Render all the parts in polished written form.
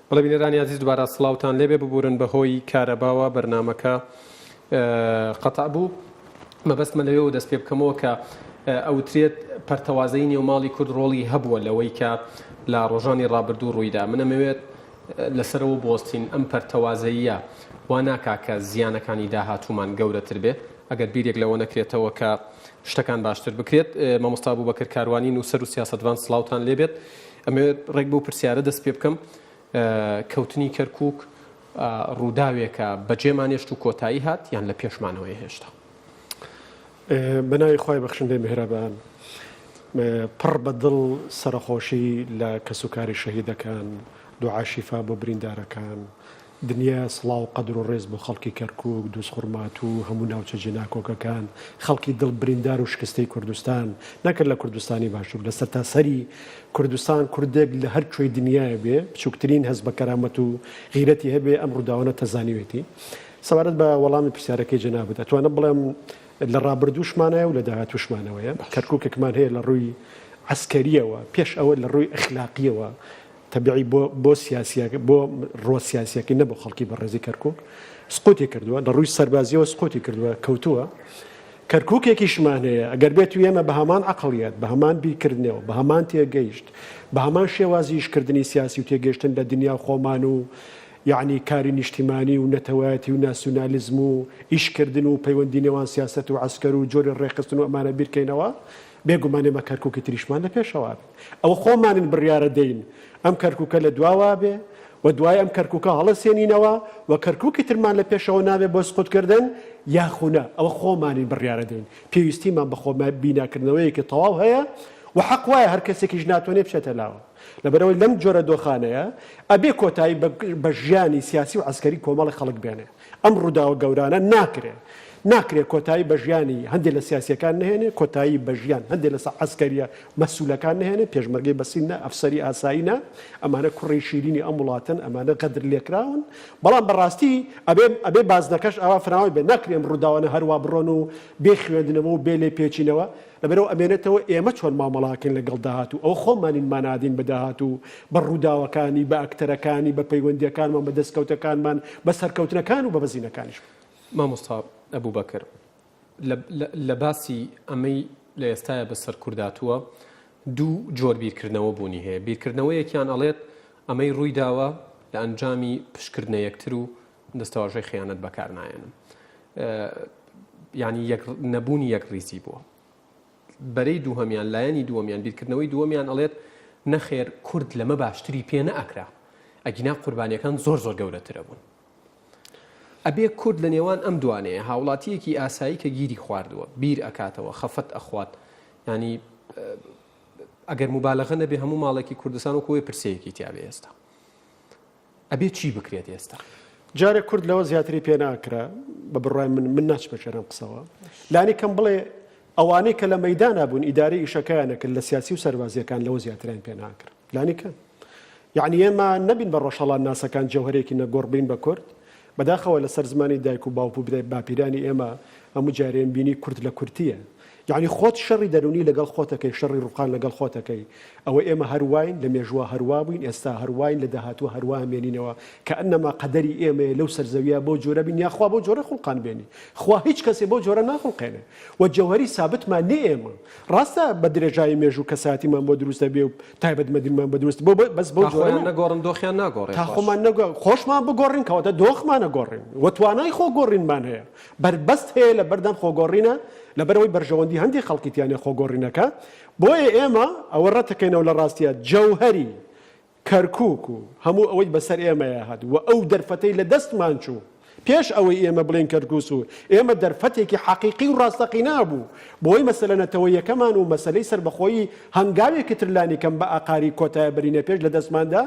بەڵێ بینەرانی عزیز دوبارە سڵاوتان لێبێ ببورن بەهۆی کارەباوە بەرنامەکە قەتع بوو. مەبەستمە لەوێ دەست پێ بکەمەوە کە ئەوترێت پەرتەوازەی نێوماڵی کورد ڕۆڵی هەبووە لەوەی کە لە ڕۆژانی ڕابردوو ڕوویدا. منەمەوێت لەسەرەوە بۆستین ئەم پەرتەوازەیە وا ناکا کە زیانەکانی داهاتوومان گەورەتر بێ ئەگەر بیرێک لەوە نەکرێتەوە کە شتەکان باشتر بکرێت. مامۆستا بووبەکر کاروانی نووسەر و سیاسەتوان سڵاوتان لێبێت. ئەمەوێت ڕێک بۆ پرسیارە دەست پێ بکەم. کەوتنی کەرکووک ڕووداوێکە بەجێمانێشت و کۆتایی هات یان لە پێشمانەوەی هێشتا؟ بەناوی خوای بەخشندەی میهرەبان، پڕ بەدڵ سەرخۆشی لە کەسوکاری شەهیدەکان، دوعا شیفا بۆ بریندارەکان، دنیا سڵاو و قەدر و ڕێز بۆ خەڵکی کەرکووک، دووسخورمات و هەموو ناوچە جێناکۆکەکان، خەڵکی دڵ بریندار و شکستەی کوردستان نەکرد لە کوردستانی باشوور، لە سەرتاسەری کوردستان کوردێک لە هەر کوێی دنیاە بێ بچووکترین هەست بە کەرامەت و غیرەتی هەبێ ئەم ڕووداوانە تەزانیوێتی. سەبارەت بە وەڵامی پرسیارەکەی جەنابەت ئەتوانە بڵێم لە ڕابردووشمانەیە و لە داهاتووشمانەوەیە. کەرکووکێکمان هەیە لە ڕووی عسکەریەوە، پێش ئەوە لە ڕووی ئەخلاقیەوە تەبیعی بۆ سیاسیەکە بۆ ڕۆ سیاسیەکە نەبوو خەڵکی بەڕێزی کەرکووک سقوتی کردووە، لە ڕووی سەربازیەوە سقوتی کردووە کەوتووە. کەرکووکێکیشمان هەیە ئەگەر بێت و ئێمە بە هەمان عەقڵیەت، بە هەمان بیرکردنەوە، بە هەمان تێگەیشت، بە هەمان شێوازی ئیشکردنی سیاسی و تێگەیشتن لە دنیا خۆمان و یعنی کاری نیشتیمانی و نەتەوایەتی و ناسیۆنالیزم و ئیشکردن و پەیوەندی نێوان سیاسەت و عەسکەر و جۆری ڕێخستن و ئەمانە بیرکەینەوە، بێگومانێ مە کەرکووکی تریشمان لە پێشەوە بێ. ئەوە خۆمانن بڕیارە دەین ئەم کەرکووکە لە دواوا بێ و دوای ئەم کەرکووکە هەڵەسێنینەوە و کەرکووکی ترمان لە پێشەوە نابێ بۆ سقوتکردن یاخونە. ئەوە خۆمانین بڕیارە دەین. پێویستیمان بە خۆمان بیناکردنەوەیەکی تەواو هەیە و حەق وایە هەر کەسێکیش ناتوانێ بچێتە لاوە. لەبەرەوەی لەم جۆرە دۆخانەیە ئەبێ کۆتایی بە ژیانی سیاسی و عەسکەری کۆمەڵی خەڵک بێنێ. ئەم ڕووداوە گەورانە ناکرێت کۆتایی بە ژیانی هەندێک لە سیاسیەکان نهێنێ، کۆتایی بە ژیان هەندێک لە عەسکەریە مەسوولەکان نهێنێ، پێشمەرگەی بەسینە، ئەفسەری ئاساییە، ئەمانە کوڕی شیرینی ئەم وڵاتن، ئەمانە قەدر لێکراون. بەڵام بەڕاستی ئەبێ بازنەکەش ئەوە فراوی بێ، ناکرێم ڕووداوانە هەروە بڕۆن و بێ خوێندنەوە و بێ لێ پێچینەوە. لەبەرەوە ئەمێنێتەوە ئێمە چۆن مامەڵاکەین لەگەڵ داهاتوو، ئەو خۆمانین مانادین بە داهاتوو، بە ڕووداوەکانی، بە ئەکتەرەکانی، بە پەیوەندیەکانمان، بە دەستکەوتەکانمان، بە سەرکەوتنەکان و بە بەزینەکانیش. مامۆستا ئەبووبەکر، لە باسی ئەمەی لە ئێستاە بەسەر کورداتووە دوو جۆر بیرکردنەوە بوونی هەیە. بیرکردنەوەیەکیان ئەڵێت ئەمەی ڕووی داوە لە ئەنجامی پشکردنە یەکتر و دەستەواژەی خیانەت بەکار نایەنم، ینی نەبوونی یەک ڕیزی بووە. بەرەی دووهەمیان لایەنی دووەمیان بیرکردنەوەی دووەمیان ئەڵێت نەخێر کورد لەمە باشتری پێ نەئەکرا، ئەگینا قوربانیەکان زۆر گەورەترە بوون. ئەبێ کورد لە نێوان ئەم دوانەیە هاوڵاتیەکی ئاسایی کە گیری خواردووە بیر ئەکاتەوە، خەفەت ئەخوات، ینی ئەگەر مبالەغە نەبێ هەموو ماڵێکی کوردستان و کۆی پرسەیەکی تیاابێ ئێستا ئەبێ چی بکرێت ئێستا؟ جارێک کورد لەوە زیاتری پێ ناکرا بە بڕای من ناچ بەشێرم قسەوە لانی کەم بڵێ ئەوانەی کە لە مەیدانا بوون ئیداری ئیشەکەیانەکرد لە سیاسی و سەربازیەکان لەوە زیاتریان پێ ناکرد. لانی کەم یعنی ئێمە نەبین بە ڕۆژهەڵات ناسەکان جەوهرێکی نەگۆڕبین بە کورد، بەداخەوە لەسەر زمانی دایک و باوکو باپیرانی ئێمە هەموو جارێن بینی کورد لە کورتیە، یعنی خۆت شەڕی دەرونی لەگەڵ خۆتەکەی، شەڕی ڕووقان لەگەڵ خۆتەکەی. ئەوە ئێمە هەروواین لە مێژووە هەرووا بووین، ئێستا هەروواین لە داهاتوو هەرووا مێنینەوە کە ئەنەما قەدەری ئێمە لەو سەرزەویە بۆ جۆرە بین یاخوا بۆ جۆرە خوڵقان بێنی، خوا هیچ کەسێ بۆ جۆرە ناخڵقێنێ و جەوهەری سابتمان نێ. ئێمە ڕاستە بە درێژایی مێژوو کەساتیمان بۆ دروستە بێ و تایبەتمەندیمان بە دروست بەس بۆ جۆرە نەگۆڕن دۆخیان ناگۆڕێ، تا خۆمان خۆشمان بگۆڕین کەواتە دۆخمان نەگۆڕین و توانای خۆگۆڕینمان هەیە، بربەست هەیە لە بەردەم خۆگۆڕینە لەبەرەوەی بەرژەوەندی هەندی خەڵکیتیانێ خۆگۆڕینەکە. بۆیە ئێمە ئەوە ڕەتەکەینەوە لە ڕاستیە جەوهەری کەرکووک و هەموو ئەوەی بەسەر ئێمەیە هات و ئەو دەرفەتەی لە دەستمان چوو پێش ئەوەی ئێمە بڵێن کەرکووس و ئێمە دەرفەتێکی حەقیقی و ڕاستەقی نابوو بۆی مەسەلە نەتەوە یەکەمان و مەسەلەی سەربەخۆیی هەنگاوێکی ترلانی کەم بە ئاقاری کۆتایە بەرینە پێش لە دەستماندا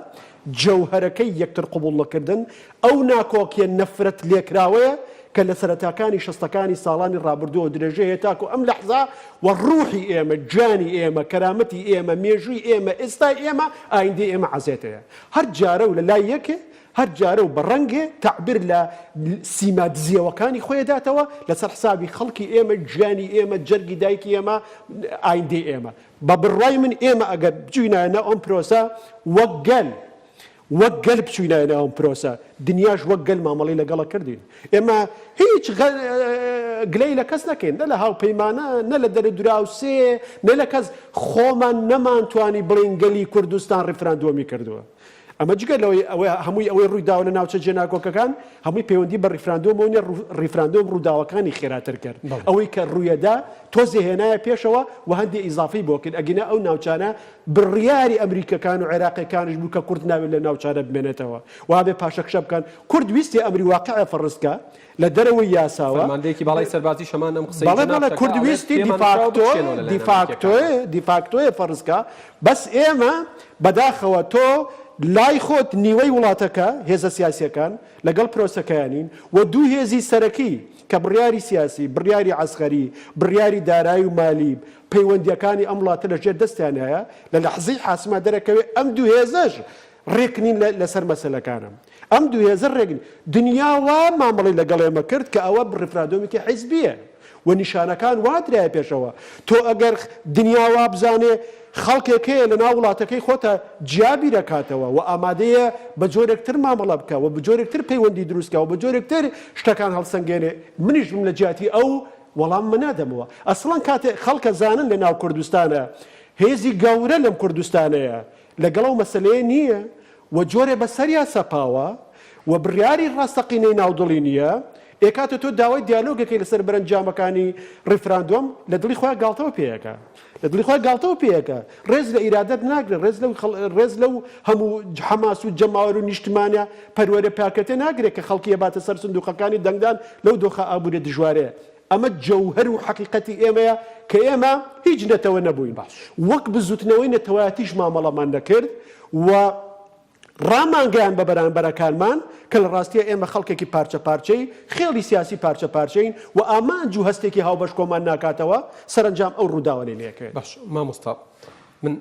جەوهەرەکەی یەکتر قبوڵەکردن ئەو ناکۆکیە نەفرەت لێکراوەیە کە لە سەرەتاکانی شەستەکانی ساڵانی ڕابردووە درێژەیە تاکو ئەم لەحزا و ڕوحی ئێمە، جانی ئێمە، کەرامەتی ئێمە، مێژووی ئێمە، ئێستای ئێمە، ئایندەی ئێمە عەزێتەیە. هەر جارە و لە لای یەکێ، هەر جارە و بەڕەنگێ تعبیر لە سیما دزیەوەکانی خۆی داتەوە لەسەر حسابی خەڵکی ئێمە، گیانی ئێمە، جەرگی دایکی ئێمە، ئایندەی ئێمە. بە بڕای من ئێمە ئەگەر بجوینایەنە ئەم پرۆسە وەک گەل وەک گەل بچوینایەوە پرۆسە دنیاش وەک گەل مامەڵی لەگەڵە کردین ئێمە هیچ گلەی لە کەس نەکەین نە لە هاوپەیمانە نە لە دەرە دراوسێ نە لە کەس خۆمان نەمانتوانی بڵین گەلی کوردستان ڕیفراندۆمی کردووە ئەمە جگە لەوەی هەمووی ئەوەی ڕوویداوە لە ناوچە جێناکۆکەکان هەمووی پەیوەندی بە ڕیفراندۆمەوە ڕیفراندۆم ڕووداوەکانی خێراتر کرد ئەوەی کە ڕوویەدا تۆزی هێنایە پێشەوە و هەندێک ئیزافی بۆ کرد ئەگەنە ئەو ناوچانە بڕیاری ئەمریکەکان و عێراقیەکانش بوو کە کورد ناوێت لە ناوچانە بمێنێتەوە وابێ پاشەکشە بکەن کورد ویستی ئەمری واقعە فەڕستکە لە دەرەوەی یاساوە فەرماندەیەکی باڵای سەربازی شەمان ئەم قسەی بەڵێ کورد ویستی دیفاکتۆیە فەڕستکە بەس ئێمە بەداخەوە تۆ لای خۆت نیوەی وڵاتەکە هێزە سیاسیەکان لەگەڵ پرۆسەکەیانین و دوو هێزی سەرەکی کە بڕیاری سیاسی بڕیاری عەسکەری بڕیاری دارایی و مالی پەیوەندیەکانی ئەم وڵاتە لەژێر دەستیان هەیە لە لەحزەی حاسمە دەرەکەوێت ئەم دوو هێزەش ڕێکنین لەسەر مەسەلەکانم ئەم دوو هێزە ڕێگن دنیا وا مامەڵی لەگەڵ ئێمە کرد کە ئەوە ڕیفراندۆمێکی حیزبیە و نیشانەکان وا درایە پێشەوە تۆ ئەگەر دنیا وا بزانێ خەڵکێکەیە لە ناو وڵاتەکەی خۆتە جیابی دەکاتەوە و ئامادەیە بە جۆرێکتر مامەڵە بکە و بە جۆرێکتر پەیوەندی دروستکە و بە جۆرێکتر شتەکان هەڵسەنگێنێ منیش بم لە جیاتی ئەو وەڵام منادەمەوە ئەسڵەن کاتێ خەڵکە زانن لە ناو کوردستانە هێزی گەورە لەم کوردستانەیە لەگەڵ مەسەلەیە نییە و جۆرێ بەسەریا سەپاوە و بڕیاری ڕاستەقینەی ناودڵی نییە ئێکاتە تۆ داوای دیالۆگەکەی لەسەر بەرەنجامەکانی ڕیفراندۆم لە دڵی خۆیان گاڵتەوە پێیەکە لە دڵی خۆی گاڵتەوە پێیەکە ڕێز لە ئیرادەت ناگرێت ڕێز لەو هەموو حەماس و جەماوەر و نیشتمانە پەروەرە پاکەتە ناگرێت کە خەڵکی باتە سەر سندوقەکانی دەنگدان لەو دۆخە ئابوورە دژوارەیە ئەمە جەوهەر و حەقیقەتی ئێمەیە کە ئێمە هیچ نەتەوە نەبووین وەک بزوتنەوەی نەتەوایەتیش مامەڵەمان نەکرد و ڕامانگەیان بە بەرامبەرەکانمان کە لە ڕاستیە ئێمە خەڵکێکی پارچە پارچەی خێڵی سیاسی پارچە پارچەین و ئامانج و هەستێکی هاوبەش کۆمان ناکاتەوە سەرنجام ئەو ڕووداوە لێنەکەوێت باش مامۆستا من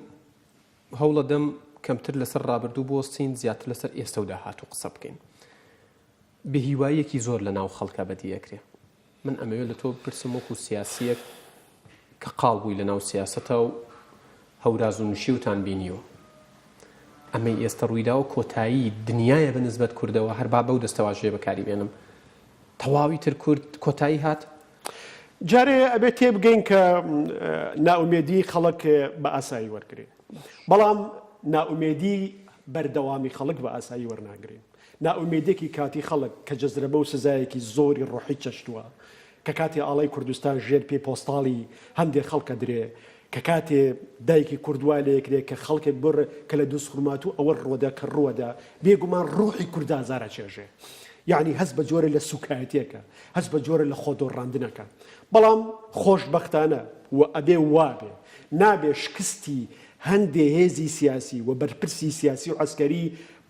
هەوڵە دەم کەمتر لەسەر ڕابردوو بۆستین زیاتر لەسەر ئێستا و داهاتوو قسە بکەین بەهیواییەکی زۆر لە ناو خەڵکە بەدیەکرێ من ئەمەوێت لە تۆ بپرسم وەکو سیاسیەک کە قاڵ بووی لە ناو سیاسەتە و هەوراز و نوشیوتان بینیوە ئەمەی ئێستا ڕوویداوە کۆتایی دنیاە بە نسبەت کوردەوە هەر با بەو دەستەواژێ بەکاری بێنم تەواوی تر کورد کۆتایی هات جارێ ئەبێت تێبگەین کە ناومێدی خەڵک بە ئاسایی وەرگێن بەڵام ناومێدی بەردەوامی خەڵک بە ئاسایی وەرناگرین ناومێدێکی کاتی خەڵک کە جەزرەبە و سزایەکی زۆری ڕۆحی چەشتووە کە کاتی ئاڵای کوردستان ژێر پێ پۆستاڵی هەندێک خەڵکە درێ کە کاتێ دایکی کوردوای لەیەکرێت کە خەڵکێک بڕ کە لە دووسخورمات و ئەوە ڕۆدا کە ڕوەدا بێگومان ڕوحی کوردازارە چێژێ یعنی هەست بە جۆرە لە سوکایەتێکە هەست بە جۆرە لە خۆدۆڕاندنەکە بەڵام خۆشبەختانە و ئەبێ وابێ نابێ شکستی هەندێ هێزی سیاسی و بەرپرسی سیاسی و عەسکەری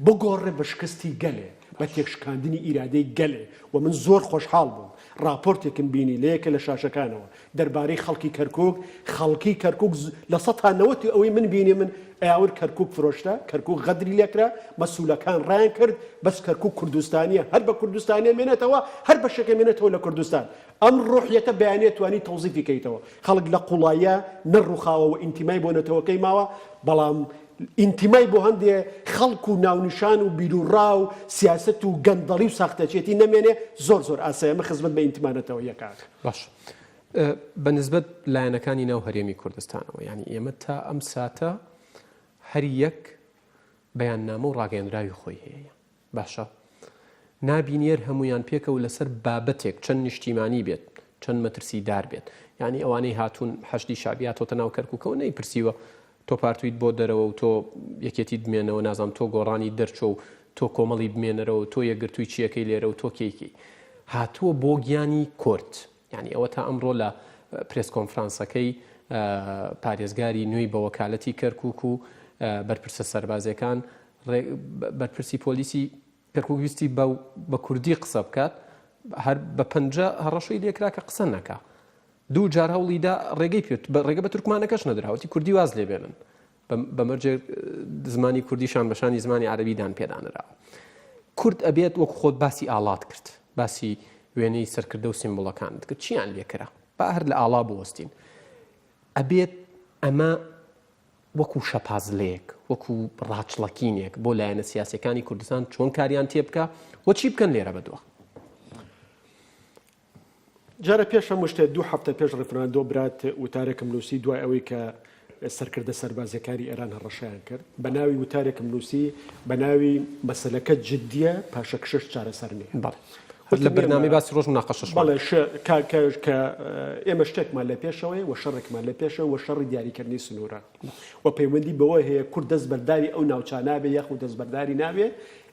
بگۆڕێ بە شکستی گەلێ بە تێکشکاندنی ئیرادەی گەلێ و من زۆر خۆشحاڵ بووم راپۆرتێکم بینی لەیەکە لە شاشەکانەوە دەربارەی خەڵکی کەرکووک لە 190 ئەوەی من بینی من ئاور کەرکووک فرۆشتە کەرکووک غەدری لێکرا مەسوولەکان ڕایان کرد بەس کەرکووک کوردستانیە هەر بە کوردستانیە مێنێتەوە هەر بە شەکە مێنێتەوە لە کوردستان ئەم ڕۆحیەتە بەیانێت توانی تەوزیفی کەیتەوە خەڵک لە قوڵایە نەڕووخاوە و ئینتیمای بۆ نەتەوەکەی ماوە بەڵام ئینتیمای بۆ هەندێ خەڵک و ناونیشان و بیرروڕا و سیاست و گەندەڵی و ساختەچێتی نەمێنێ زۆر زۆر ئاسایمە خزمەت بە ئینتیمانەتەوە یەکات باش بەنسبەت لایەنەکانی ناو هەرێمی کوردستانەوە ینی ئێمە تا ئەم ساتە هەر یەک بەیاننامە و ڕاگەیەنراوی خۆی هەیە باشە نابینێر هەمویان پێکەوە لەسەر بابەتێک چەند نیشتیمانی بێت چەند مەترسیدار بێت ینی ئەوانەی هاتوون حەشتی شابیاتۆتە ناو کەرکووکەوە نەیپرسیوە تۆ پارتویت بۆ دەرەوە و تۆ یەکێتی بمێنەوە نازام تۆ گۆڕانی دەرچۆ و تۆ کۆمەڵی بمێنەرەوە تۆ یەکگرتووی چیەکەی لێرە و تۆ کێکی هاتووە بۆ گیانی کورد ینی ئەوە تا ئەمڕۆ لە پرێس کۆنفرانسەکەی پارێزگاری نوێی بە وەکالەتی کەرکووک و بەرپرسە سەربازەکان بەرپرسی پۆلیسی کەرکووک ویستی بە کوردی قسە بکات هەر بە پەنجە هەڕەشەی لێکرا کە قسە نەکا دوو جار هەوڵیدا ڕێگەی پێت ڕێگە بە تورکمانەکەش نەدراوەتی کوردی واز لێ بێنن بەمەرجێ زمانی کوردیشان بەشانی زمانی عەرەبیدان پێدانراوە کورد ئەبێت وەکو خۆت باسی ئاڵات کرد باسی وێنەی سەرکردە و سیمبۆڵەکانت کرد چیان لێکرا با هەر لە ئاڵا بوەستین ئەبێت ئەمە وەکو شەپازلەیەک وەکو ڕاچڵەکینێک بۆ لایەنە سیاسەکانی کوردستان چۆن کاریان تێ بکە و چی بکەن لێرە بەدووە؟ جارە پێش هەموو شتێ 2 هەفتە پێش ڕفراندۆ برات وتارێکم نووسی دوای ئەوەی کە سەرکردە سەربازەکانی ئێران هەڕەشەیان کرد بە ناوی وتارێکم نووسی بە ناوی مەسەلەکە جددیە پاشەکشش چارەسەر نییە. لە بەرنامەی باسی ڕۆژ مناقەشەش بەڵێ کە ئێمە شتێکمان لە پێشەوەی و شەڕێکمان لە پێشەوە و شەڕی دیاریکردنی سنوورە و پەیوەندی بەوە هەیە کورد دەستبەرداری ئەو ناوچە نابێ یاخود دەستبەرداری نابێ.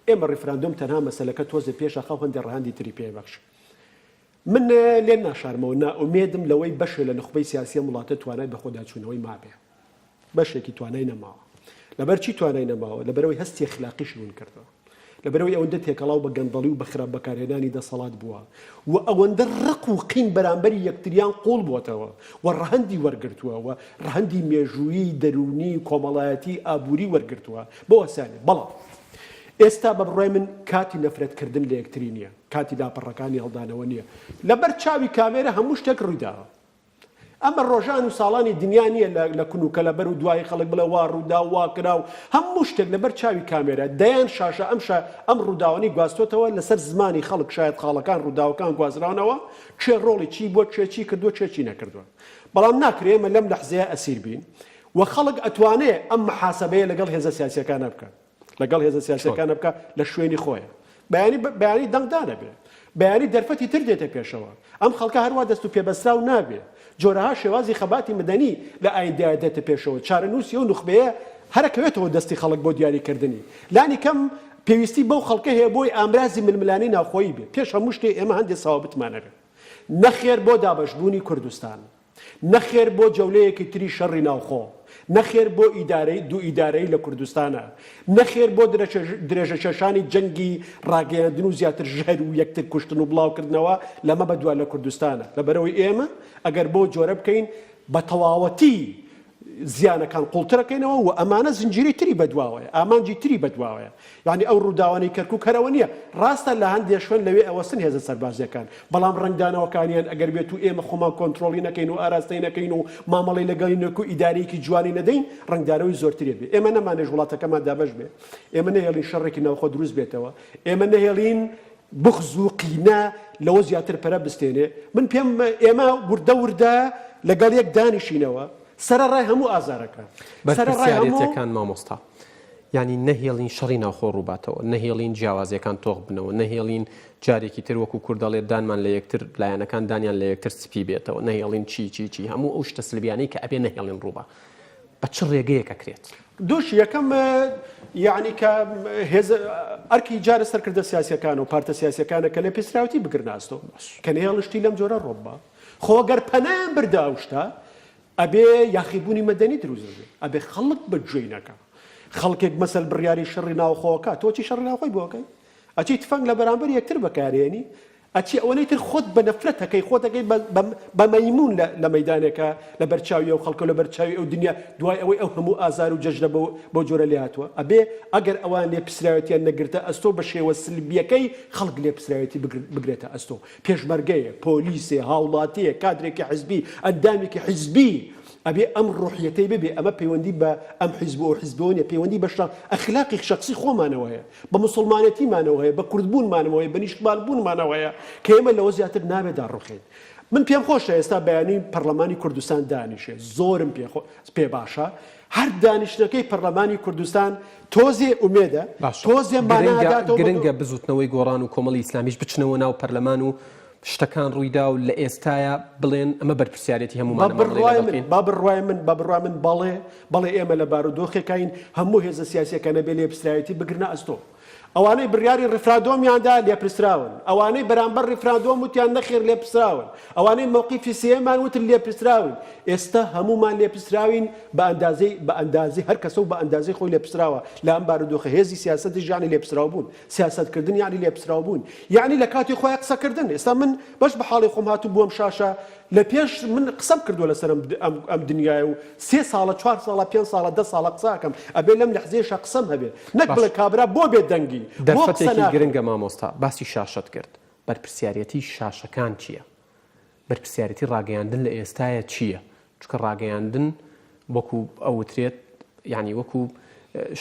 ئێمە ڕیفراندۆم تەنها مەسەلەکە تۆزە پێشە خەڵ هەندێک ڕەهاندی تری پێبەخش. من لێن ناشارمەوە نائومێدم لەوەی بەشێ لە نخبەی سیاسی وڵاتە توانای بە خۆداچوونەوەی مابێ. بەشێکی توانای نەماوە. لەبەر چی توانای نەماوە؟ لەبەرەوەی هەستی اخلاقیش ون کردەوە. لەبەرەوەی ئەوەندە تێکەڵاو بە گەندەڵی و بە خراپ بەکارهێنانی دەسەڵات بووە و ئەوەندە ڕق و قین بەرامبەری یەکتریان قوڵ بووەتەوە و ڕەهەندی وەرگرتووە و ڕەهەندی مێژوویی دەرونی کۆمەڵایەتی ئابووری وەرگرتووە بۆ ئەسانێ. بەڵام ئێستا بە بڕای من کاتی نەفرەتکردن لە یەکتری نییە، کاتی لاپەڕەکانی هەڵدانەوە نییە. لەبەر چاوی کامێرە هەموو شتێک ڕوویداوە. ئەمە ڕۆژان و ساڵانی دنیا نییە لە کونوکە لەبەر و دوای خەڵک بڵێ وا ڕوودا وا کرا و هەموو شتێک لەبەر چاوی کامێرە دەیان شاشە ئەم ڕووداوانی گواستۆتەوە لەسەر زمانی خەڵک شاید خاڵەکان ڕووداوەکان گوازراونەوە چێ ڕۆڵی چی بۆ چێکی کردووە چێکی نەکردووە. بەڵام ناکرێمە لەم لەحزەیە ئەسیر بین و خەڵک ئەتوانێت ئەم محاسبەیە لەگەڵ هێزە سیاسیەکانە بکە لەگەڵ هێزە سیاسیەکانە بکە لە شوێنی خۆیە. بەیانی دەنگدانە بێ، بەیانی دەرفەتی تر دێتە پێشەوە. ئەم خەڵکە هەروە دەست و پێبەستراو نابێ. جۆرەها شێوازی خەباتی مدەنی لە ئایندەیە دێتە پێشەوە. چارەنووسی و نوخبەیە هەرەکەوێتەوە دەستی خەڵک بۆ دیاریکردنی. لانی کەم پێویستی بەو خەڵکە هەیە بۆی ئامرازی ململانی ناوخۆیی بێ. پێش هەموو شتێ ئێمە هەندێک ساوابتمانەبێ. نەخێر بۆ دابەشبوونی کوردستان، نەخێر بۆ جەولەیەکی تری شەڕی ناوخۆ، نەخێر بۆ دوو ئیدارەی لە کوردستانە، نەخێر بۆ درێژە چێشانی جەنگی ڕاگەیاندن و زیاتر ژەر و یەکتر کوشتن و بڵاوکردنەوە لەمە بەدوا لە کوردستانە. لەبەرەوەی ئێمە ئەگەر بۆ جۆرە بکەین بە تەواوەتی زیانەکان قوڵترەکەینەوە و ئەمانە زنجیری تری بەدواوەیە، ئامانجی تری بەدواوەیە. یعنی ئەو ڕووداوانی کەرکووک هەرەوە نییە. ڕاستە لە هەندێک شوێن لەوێ ئەوەستن هێزە سەربازیەکان، بەڵام ڕنگدانەوەکانیان ئەگەر بێت و ئێمە خۆمان کۆنتترۆلی نەکەین و ئاراستەی نەکەین و مامەڵی لەگەڵینەکە و ئیدارەیەکی جوانی نەدەین ڕنگدانەوەی زۆرترێ بێ. ئێمە نەمانێژ وڵاتەکەمان دابەش بێ، ئێمە نەهێڵین شەڕێکی ناوخۆ دروست بێتەوە، ئێمە نەهێڵین بغز و قینە لەوە زیاتر پەرە بستێنێ. من پێم ئێمە وردە لەگەڵ یەک دانیشینەوە سەرڕای هەموو ئازارەکان بەرپرسیارەتەکان مامۆستا. ینی نەهێڵین شەڕی ناوخۆ ڕووباتەوە، نەهێڵین جیاوازیەکان تۆغ بنەوە، نەهێڵین جارێکی تر وەکو کوردەڵێت دانمان لە یەکتر لایەنەکان دانیان لە یەکتر سپی بێتەوە، نەهێڵین چی هەموو ئەو شتە سلبیانەی کە ئەبێ نەهێڵین ڕووبە. بە چ ڕێگەیەکە کرێت؟ دووش یەکەم یعنی کە ئەرکی جارە سەرکردە سیاسیەکان و پارتە سیاسیەکانە کە لە پێسراوتی بگرناستەوە کە نەهێڵشتی لەم جۆرە ڕۆبە خۆگەر پەنایان بردا ئەوشتا ئەبێ یاخیبوونی مەدەنی دروست بێ، ئەبێ خەڵک بەگوێی نەکە. خەڵکێک مەسەل بڕیاری شەڕی ناوخۆوەکە تۆچی شەڕی ناوخۆی بۆکەی ئەچی تفەنگ لە بەرامبەر یەکتر بەکارێنی ئەچی ئەوەی تر خۆت بە نەفرەت هەکەی خۆتەکەی بە مەیمون لە مەیدانێکە لە بەرچاوی ئەو خەڵکە لە بەرچاوی ئەو دنیا دوای ئەوەی ئەو هەموو ئازار و جەژنە بۆ جۆرە لێ هاتووە. ئەبێ ئەگەر ئەوان لێ پسراوەتیان نەگرتە ئەستۆ بە شێوە سلبیەکەی خەڵک لێ پسراوەتی بگرێتە ئەستۆ. پێشمەرگەیە، پۆلیسێ، هاوڵاتیە، کادرێکی حیزبی، ئەندامێکی حیزبی ئەبێ ئەم ڕوحیەتەی ببێ. ئەمە پەیوەندی بە ئەم حیزب و حیزبەوە نیە، پەیوەندی بە ئەخلاقی شخصی خۆمانەوە هەیە، بە موسڵمانەتیمانەوە هەیە، بە کوردبوونمانەوە هەیە، بە نیشتمالبوونمانەوە هەیە کە ئێمە لەوە زیاتر نابێت داڕوخێت. من پێم خۆشە ئێستا بەیانی پەرلەمانی کوردستان دانیشێ، زۆرم پێ باشە. هەر دانیشتەکەی پەرلەمانی کوردستان تۆزێ ئومێدە، تۆزێ مانەداتەوە. گرنگە بزوتنەوەی گۆڕان و کۆمەڵی ئیسلامیش بچنەوە ناو پەرلەمان و شتەکان ڕوویدا و لە ئێستاە بڵێن ئەمە بەرپرسیارەتی هەمومان. با بڕوای من بەڵێ ئێمە لە بارودۆخێکین هەموو هێزە سیاسیەکانە بێ لێ پرسراوەتی بگرنە ئەستۆ. ئەوانەی بڕیاری ڕفرادۆمیاندا لێپرسراون، ئەوانەی بەرامبەر ڕفرادۆم وتیان نەخێر لێپرسراون، ئەوانەی موقیفی سێمان وتر لێپرسراون. ئێستا هەمومان لێپرسراوین بە ئەندازی هەر کەسە و بە ئەندازی خۆی لێپرسراوە لە ئەم بارودۆخە. هێزی سیاسەتی ژیانی لێپرسراو بوون، سیاسەتکردن یعنی لێپرسراو بوون، یعنی لە کاتی خۆیان قسەکردن. ئێستا من بەش بە حاڵی خۆم هاتوو بووم شاشە لە پێش من قسەم کردووە لەسەر ئەم دنیای و 3 ساڵە 4 ساڵە 5 ساڵە 10 ساڵە قساکەم ئەبێ لەم لەحزەیەشە قسەم هەبێ نەک بڵێ کابرا بۆ بێت دەنگی. دەرفەتێکی گرنگە مامۆستا باسی شاشت کرد. بەرپرسیارەتی شاشەکان چییە؟ بەرپرسیارەتی ڕاگەیاندن لە ئێستایە چییە؟ چونکە ڕاگەیاندن وەکو ئەوترێت یعنی وەکو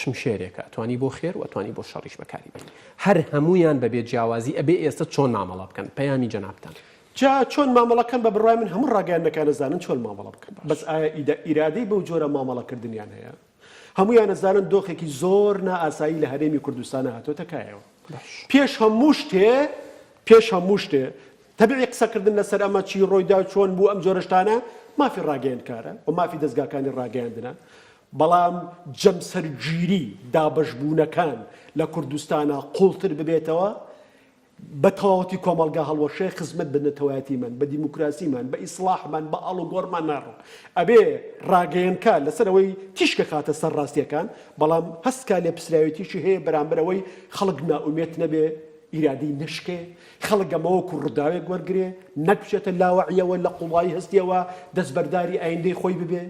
شمشێرێکە توانی بۆ خێر و توانی بۆ شەڕیش بەکاری بێن هەر هەمویان بەبێ جیاوازی ئەبێ ئێستا چۆن مامەڵە بکەن پەیامی جەنابتان جا چۆن مامەڵەکەن بە بڕای من هەموو ڕاگەیانەکان نەزانن چۆن مامەڵە بکەن بەس ئایا ئیرادەی بەو جۆرە مامەڵەکردنیان هەیە هەمویان نەزانن دۆخێکی زۆر نائاسایی لە هەرێمی کوردستانە هاتۆتە کایەوە پێش هەموو شتێ تەبیعی قسەکردن لەسەر ئەمە چی ڕۆیدا چۆن بوو ئەم جۆرە شتانە مافی ڕاگەیەنکارە و مافی دەستگاکانی ڕاگەیاندنە بەڵام جەمسەرگیری دابەشبوونەکان لە کوردستانە قوڵتر ببێتەوە بە تەواوەتی کۆمەڵگا هەڵوەشەی خزمەت بە نەتەوایەتیمان بە دیموکراسیمان بە ئیسلاحمان بە ئاڵوگۆڕمان ناڕۆ ئەبێ ڕاگەیەنکە لەسەرەوەی تیشکە خاتە سەر ڕاستیەکان بەڵام هەستکا لێ پسراوێتیشی هەیە بەرامبەرەوەی خەڵک نائومێت نەبێ ئیرادی نشکێ خەڵک ئەمەوەکو ڕووداوێک وەرگێ نەک بچێتە لاوەعیەوە لە قوڵایی هەستیەوە دەستبەرداری ئایندەی خۆی ببێ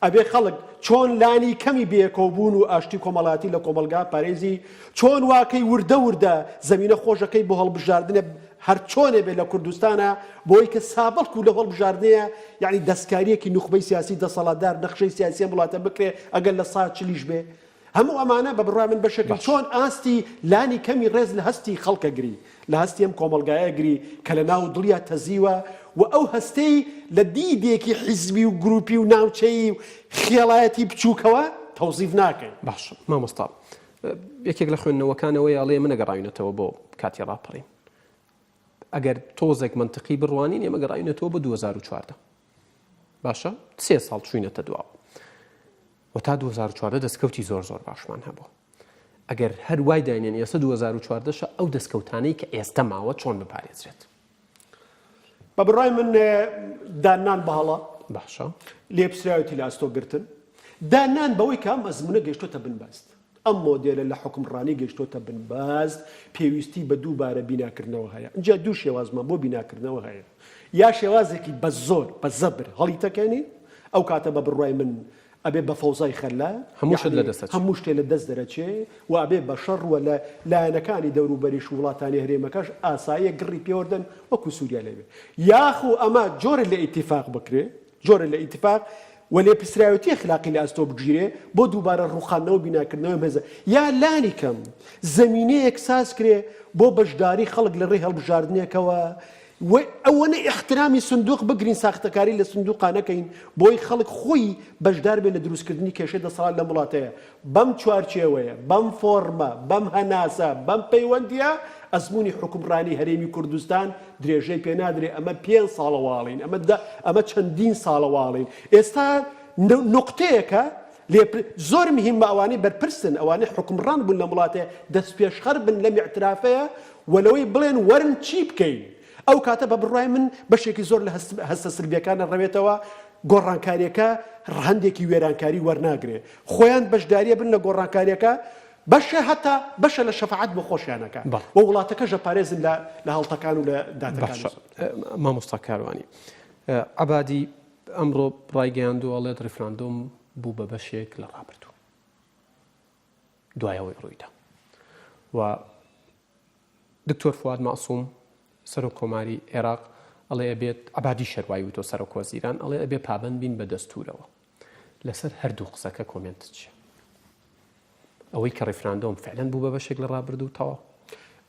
ئەبێ خەڵک چۆن لانی کەمی بێکۆبوون و ئاشتی کۆمەڵاتی لە کۆمەلگا پارێزی چۆن واکەی وردە زەمینە خۆشەکەی بۆ هەڵبژاردنە هەر چۆنێ بێ لە کوردستانە بۆی کە سابڵک و لە هەڵبژاردنەیە یعنی دەستکاریەکی نوخبەی سیاسی دەسەڵاتدار نەخشەی سیاسی وڵاتە بکرێ ئەگەر لە سا چلیش بێ هەموو ئەمانە بە بڕای من بەشێکی چۆن ئاستی لانی کەمی ڕێز لە هەستی خەڵکە گری لە هەستی ئەم کۆمەلگایە گری کە لە ناو دڵیا تەزیوە و ئەو هەستەی لە دیدێکی حیزبی و گروپی و ناوچەی و خێڵایەتی بچووکەوە تەوزیف ناکەین باش مامۆستا یەکێک لە خوێندنەوەکانەوەی ئەڵێ من نەگەڕاوینەتەوە بۆ کاتی ڕاپەڕین ئەگەر تۆزێک منطقی بڕوانین ئێمە گەڕاوینەتەوە بە 2014 باشە 3 ساڵ چوینەتە دواوە و تا 2014 دەستکەوتی زۆر باشمان هەبوو ئەگەر هەر وای داینێن ئێستا 2014 ئەو دەستکەوتانەی کە ئێستا ماوە چۆن بپارێزرێت بە بڕای من دانان بەهەڵە باشە لێپسراوەتی لە ئاستۆ گرتن دانان بەوەی کە ئەم ئەزمونە گەیشتۆتە بنباست ئەم مۆدێلە لە حکومڕانی گەیشتۆتە بنباست پێویستی بە دووبارە بیناکردنەوە هەیە اینجا دوو شێوازمان بۆ بیناکردنەوە هەیە یا شێوازێکی بە زۆر بە زەبر هەڵی تەکەنی ئەو کاتە بە بڕای من ئەبێ بە فەوزای خەلا هەموو شتێ لە دەست دەرەچێ و ئەبێ بە شەڕ وە لە لایەنەکانی دەوروبەریش وڵاتانی هەرێمەکەش ئاساییە گڕی پێوەردن وەکو سووریا لێبێ یاخو ئەمە جۆرە لە ئیتیفاق بکرێ جۆرە لە ئیتیفاق و لێ پسراوەتی اخلاقی لە ئەستۆ بگیرێ بۆ دووبارە ڕوخاندنەوە بیناکردنەوە مێزە یا لانی کەم زەمینەیەک ساز کرێ بۆ بەشداری خەڵک لە ڕێی هەڵبژاردنێکەوە ئەوەنە احترامی سندوق بگرین ساختەکاری لە سندوقانەکەین بۆی خەڵک خۆی بەشدار بێ لە دروستکردنی کێشەی دەسەڵات لە وڵاتەیە بەم چوارچێوەیە بەم فۆرمە بەم هەناسە بەم پەیوەندیە ئەزمموی حکومڕانی هەرێمی کوردستان درێژەی پێ نادرێ ئەمە 5 ساڵەواڵین ئەمە چەندین ساڵەواڵین ئێستا نقطەیەکە زۆر مهمە ئەوانەی بەرپرسن ئەوانەی حکومڕان بوون لە وڵاتەیە دەست پێشخەر بن لەم ئیعترافەیە وەلەوەی بڵێن وەرن چی بکەین ئەو کاتە بە بڕای من بەشێکی زۆر لە هەستە سلبیەکانە ڕەوێتەوە گۆڕانکاریەکە هەندێکی وێرانکاری وەرناگرێ خۆیان بەشداریە بن لە گۆڕانکاریەکە بەشە هەتا بەشە لە شەفاعەت بە خۆشیانەکە و وڵاتەکەژە پارێزن لە هەڵتەکان و لە دادەکان مامۆستا کاروانی عەبادی ئەمڕۆ ڕایگەیاندووە ئەڵێت ڕیفراندۆم بوو بە بەشێک لە ڕابردوو دوایەوەی ڕوویدا و دکتۆر فواد مەعسووم سەرۆک کۆماری عێراق ئەڵێ ئەبێت عەبادی شەروایی وتۆ سەرۆک وەزیران ئەڵێ ئەبێ پابەند بین بە دەستورەوە لەسەر هەردوو قسەکە کۆمنتت چیە ئەوەی کە ڕیفراندۆم فعلەن بوو بە بەشێک لە ڕابردوو تەواو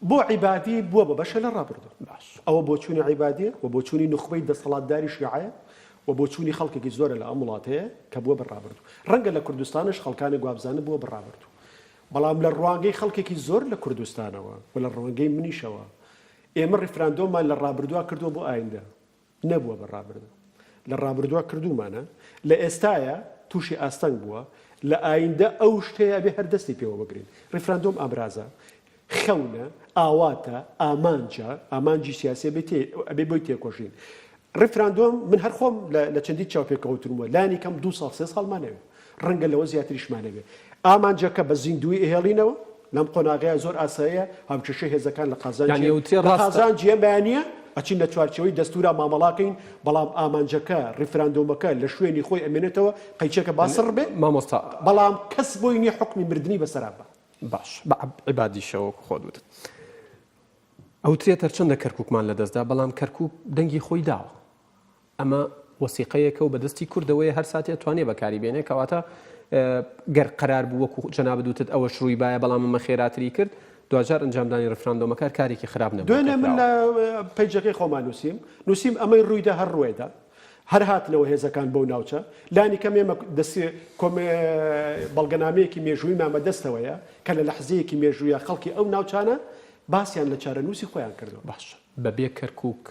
بۆ عیبادی بووە بە بەشە لە ڕابردوو باش ئەوە بۆ چوونی عیبادیە و بۆ چوونی نخبەی دەسەڵاتداری شیعەیە و بۆ چوونی خەڵکێکی زۆرە لە ئەم وڵاتەیە کە بووە بە ڕابردوو ڕەنگە لە کوردستانش خەڵکانی گوابزانە بووە بە ڕابردوو بەڵام لە ڕوانگەی خەڵکێکی زۆر لە کوردستانەوە و لە ڕوانگەی منیشەوە ئێمە ڕیفراندۆمان لە ڕابردووە کردووە بۆ ئایندە نەبووە بە ڕابردوو لە ڕابردووە کردومانە لە ئێستایە تووشی ئاستەنگ بووە لە ئایندە ئەو شتەیە بێ هەردەستی پێوە بگرین ڕیفراندۆم ئامرازە خەونە ئاواتە ئامانجی سیاسی ئەبێ بۆی تێکۆشین ڕیفراندۆم من هەر خۆم لە چەندی چاوپێکەوتنمە لانی کەم 2 ساڵ 3 ساڵمانەوێ ڕەنگە لەوە زیاتریشمانەوێ ئامانجەکە بە زیندوی ئێهێڵینەوە لەم قۆناغەیە زۆر ئاساییە هەمچەشە هێزەکان لە قازان جێمایانە ئەچین لە چوارچەوەی دەستورا مامەڵاکەین بەڵام ئامانجەکە ڕیفراندۆمەکە لە شوێنی خۆی ئەمێنێتەوە قەیچەکە باسڕ بێ مامۆستا بەڵام کەس بۆی نییە حکمی مردنی بەسەرا بە باش بە عیبادیشەوە خۆ دوت ئەوترێت هەرچەندە کەرکووکمان لەدەستدا بەڵام کەرکووک دەنگی خۆی داوە ئەمە وەسیقەیەکە و بەدەستی کوردەوەی هەر ساتێ توانێ بەکاری بێنێ کەواتە گەر قەرار بوو وەکو جەناب دوتت ئەوە شڕووی باە بەڵام ئەمە خێراتری کرد دوجار ئەنجامدانی ڕفراندۆمەکە کارێکی خراپ نەبوو. دوێنێ من لە پەیجەکەی خۆمان نووسیم ئەمەی ڕوویدا هەر ڕوێدا هەر هاتنەوە هێزەکان بەو ناوچە لانی کەم ئێمە دەستی بەڵگەنامەیەکی مێژووی مامە دەستەوەیە کە لە لەحزەیەکی مێژوویە خەڵکی ئەو ناوچانە باسییان لە چارەنووسی خۆیان کردەوە. باش بەبێ کەرکووک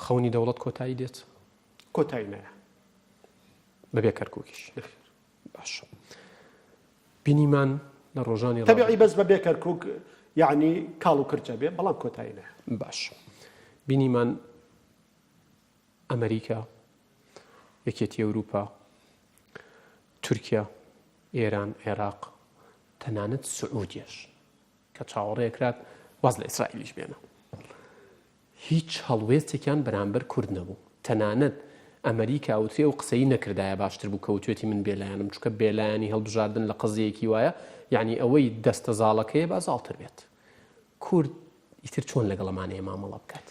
خەونی دەوڵەت کۆتایی دێت کۆتایی نایە بەبێ کەرکووکیش. باش بینیمان لە ڕۆژانی تەبیعی بەس بەبێ کەرکووک یعنی کاڵ و کرچە بێ بەڵام کۆتایی نایە. باش بینیمان ئەمریکا، یەکێتی ئەوروپا، تورکیا، ئێران، عێراق، تەنانەت سعودیەش کە چاوەڕێکرات واز لە ئیسرائیلیش بێنە هیچ هەڵوێستێکیان بەرامبەر کورد نەبوو. تەنانەت ئەمریکا ئەوترێ و قسەی نەکردایە باشتر بوو کەوتێتی من بێلایەنم چونکە بێلایانی هەڵبژاردن لە قزیەکی وایە یعنی ئەوەی دەستە زاڵەکەیە بازاڵتر بێت. کورد ئیتر چۆن لەگەڵ ئەمانەیە مامەڵە بکات؟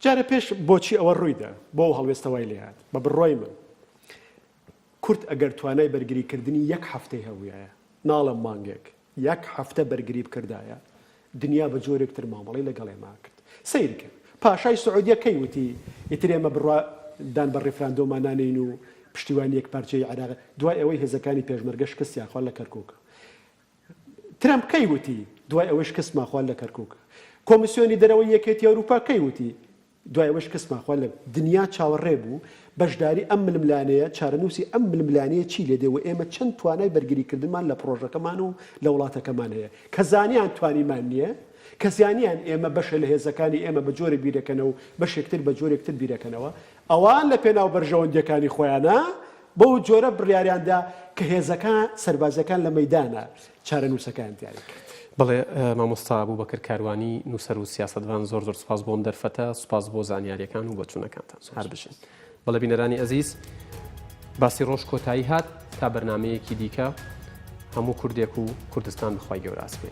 جارە پێش بۆچی ئەوە ڕوویدا بۆ هەڵوێستەوەی لێهات بە بڕۆی من کورد ئەگەر توانای بەرگریکردنی یەک هەفتەی هەوویایە ناڵم مانگێک یەک هەفتە بەرگری بکردایە دنیا بە جۆرێکتر مامەڵی لەگەڵێ ماکرد. سیرکە پاشای سعودیە کەی وتی ئیتر ئێمە بڕوا دان بە ڕێفراندۆمانانین و پشتیوانی یەک پارچەی عێراق دوای ئەوەی هێزەکانی پێشمەرگە شکستیان خوارد لە کەرکووکە. ترامپ کەی وتی دوای ئەوەی شکستمان خوارد لە کەرکووکە. کۆمیسیۆنی دەرەوەی یەکێتی ئەوروپا کەی وتی دوای ئەوەش کەسمان خوارد لە دنیا چاوەڕێ بوو بەشداری ئەم ململانەیە چارەنووسی ئەم ململانەیە چی لێ دێ و ئێمە چەند توانای بەرگریکردنمان لە پرۆژەکەمان و لە وڵاتەکەمان هەیە کە زانیان توانیمان نییە کە زیانیان ئێمە بەشە لە هێزەکانی ئێمە بە جۆرە بیرەکەنەوە بەشێکتر بە جۆرێکتر بیرەکەنەوە ئەوان لە پێناو بەرژەوەندەکانی خۆیانە بەو جۆرە بڕیاریاندا کە هێزەکان سەربازەکان لە مەیدانە چارەنووسەکان دیاری کرد. بەڵێ مامۆستا بووبەکر کاروانی نووسەر و سیاسەتوان زۆر سوپاس بۆم دەرفەتە سوپاس بۆ زانیاریەکان و بۆ چوونەکانتان هەر بشین. بەڵێ بینەرانی ئەزیز باسی ڕۆژ کۆتایی هات تا بەرنامەیەکی دیکە هەموو کوردێک و کوردستان بخوای گەورە ئاسپێ.